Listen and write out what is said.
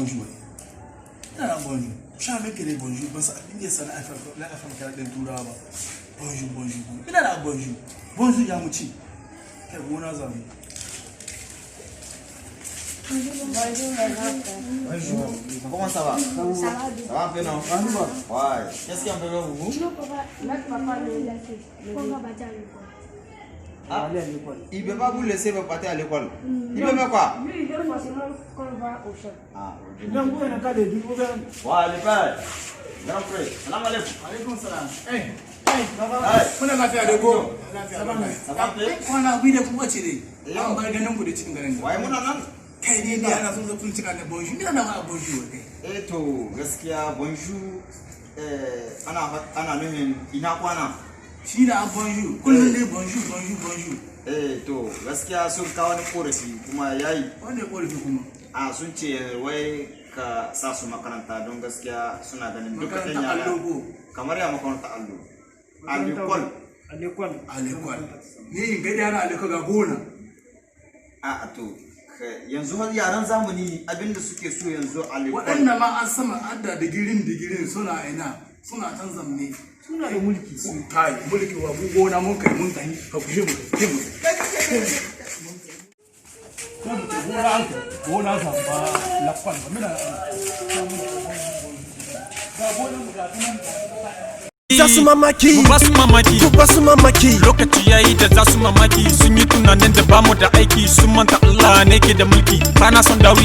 bonjour ina na bonjour sha me kele bonjour ba sa inda sana la afam kala den turawa ba bonjour ina na bonjour ya mu ci kai gona zamu Bonjour. Comment ça va? Ça va un peu, non? Ouais. Qu'est-ce qu'il y a un peu vous? Ah, il ne peut pas vous laisser partir à l'école. Il peut faire quoi? Lui, il veut forcément qu'on va au champ. Ah, ok. donc vous n'avez pas de du gouvernement Ouais, le père. Grand frère. Salam alaikum. alaykoum salam Kuna lafiya da ko Ça va bien? kwana bi da kuma ce dai an bar ganin ku da cikin garin Wai muna nan? kai ne da ana son zafin cika da bonjour ina na ma bonjour kai Eh to, gaskiya bonjour. Ana nufin ina kwana. shi da bonjour kullum dai bonjour Eh to, gaskiya sun kawo ni korafi kuma yayi. wanda ya korafi kuma A sun ce wai ka sa su makaranta don gaskiya suna ganin duka ɗan makaranta yara. allo ko Kamar ya makaranta allo. Alikol. alekwal ne in ga yara alekwa ga gona A to, yanzu har yaran zamani abinda suke so yanzu alikol. waɗanda ma an sama adda digirin suna ina suna can zamne suna yi mulki sun kai mulki wa mu gona mun kai mun tahi ka kushe mu kai mu gona sa ba lakwal ba muna ga gona mu ga tunan Za su mamaki, ba su mamaki, ba su mamaki. lokaci yayi da za su mamaki, sun yi tunanin da bamu da aiki, sun manta Allah ne ke da mulki, bana son dawi